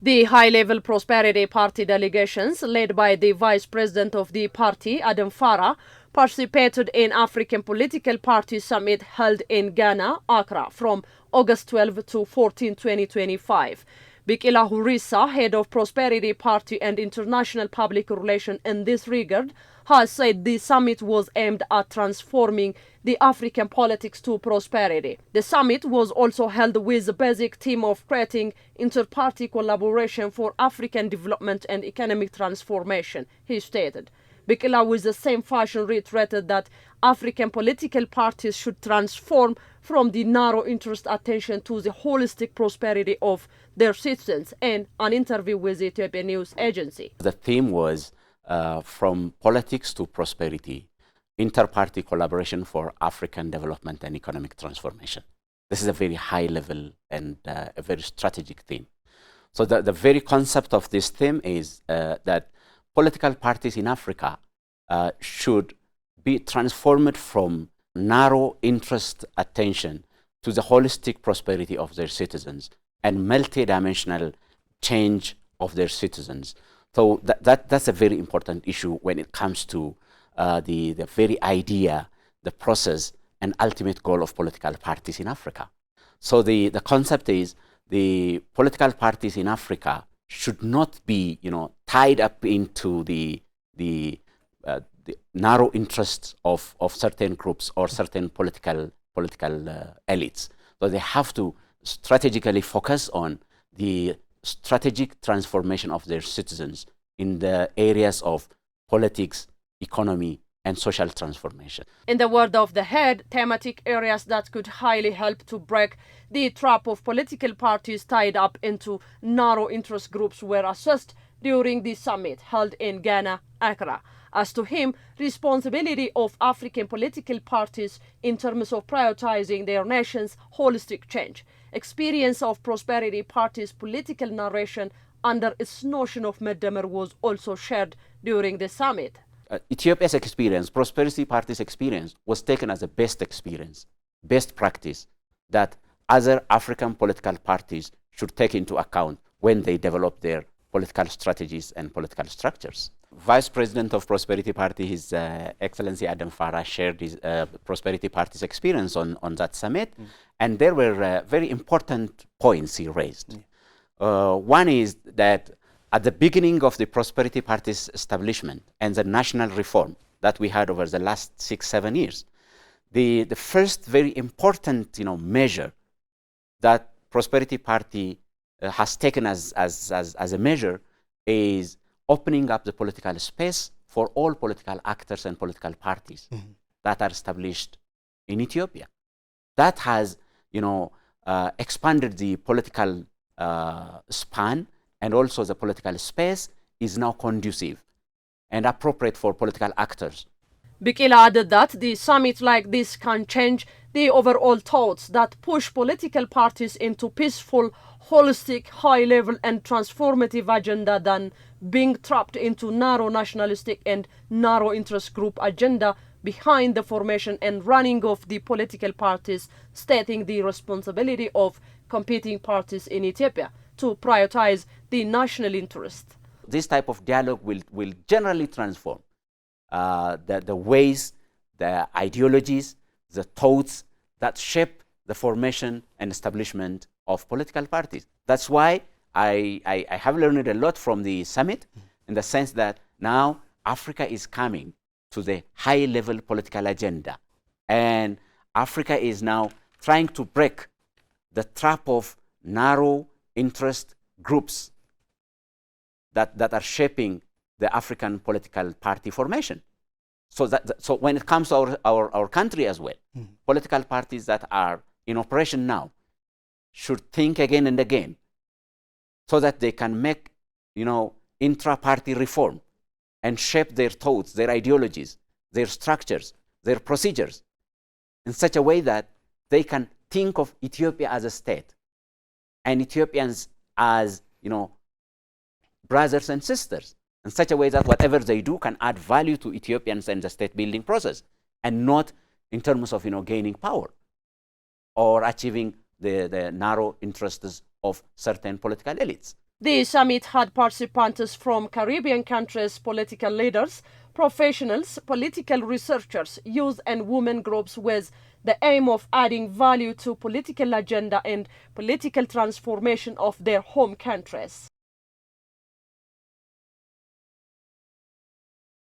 The high-level Prosperity Party delegations, led by the Vice President of the party, Adam Farah, participated in African Political Party Summit held in Ghana, Accra, from August 12 to 14, 2025. Bikila Hurisa, head of Prosperity Party and International Public Relations in this regard, has said the summit was aimed at transforming the African politics to prosperity. The summit was also held with the basic theme of creating inter-party collaboration for African development and economic transformation, he stated. Bikila, with the same fashion, reiterated that African political parties should transform from the narrow interest attention to the holistic prosperity of their citizens in an interview with the Ethiopian news agency. The theme was from politics to prosperity, inter-party collaboration for African development and economic transformation. This is a very high level and a very strategic theme. So the very concept of this theme is that political parties in Africa should be transformed from narrow interest attention to the holistic prosperity of their citizens and multi-dimensional change of their citizens. So that's a very important issue when it comes to the very idea, the process, and ultimate goal of political parties in Africa. So the concept is the political parties in Africa should not be, tied up into the narrow interests of certain groups or certain political elites. So they have to strategically focus on the strategic transformation of their citizens in the areas of politics, economy, and social transformation. In the word of the head, thematic areas that could highly help to break the trap of political parties tied up into narrow interest groups were assessed during the summit held in Ghana, Accra. As to him, responsibility of African political parties in terms of prioritizing their nation's holistic change, experience of prosperity parties' political narration under its notion of Meddemer was also shared during the summit. Ethiopia's experience, prosperity parties' experience, was taken as a best experience, best practice that other African political parties should take into account when they develop their political strategies and political structures. Vice President of Prosperity Party, His Excellency Adam Farah, shared his Prosperity Party's experience on that summit, and there were very important points he raised. One is that at the beginning of the Prosperity Party's establishment and the national reform that we had over the last 6-7 years, the first very important measure that Prosperity Party has taken as a measure is opening up the political space for all political actors and political parties that are established in Ethiopia. That has expanded the political span, and also the political space is now conducive and appropriate for political actors. Bikila added that the summit like this can change the overall thoughts that push political parties into peaceful, holistic, high-level and transformative agenda than being trapped into narrow nationalistic and narrow interest group agenda behind the formation and running of the political parties, stating the responsibility of competing parties in Ethiopia to prioritize the national interest. This type of dialogue will generally transform the ways, the ideologies, the thoughts that shape the formation and establishment of political parties. That's why I have learned a lot from the summit, in the sense that now Africa is coming to the high-level political agenda, and Africa is now trying to break the trap of narrow interest groups that are shaping the African political party formation. So when it comes to our country as well, political parties that are in operation now should think again and again, so that they can make intra-party reform and shape their thoughts, their ideologies, their structures, their procedures in such a way that they can think of Ethiopia as a state and Ethiopians as brothers and sisters, in such a way that whatever they do can add value to Ethiopians and the state building process, and not in terms of gaining power or achieving the narrow interests of certain political elites. The summit had participants from Caribbean countries, political leaders, professionals, political researchers, youth and women groups with the aim of adding value to political agenda and political transformation of their home countries.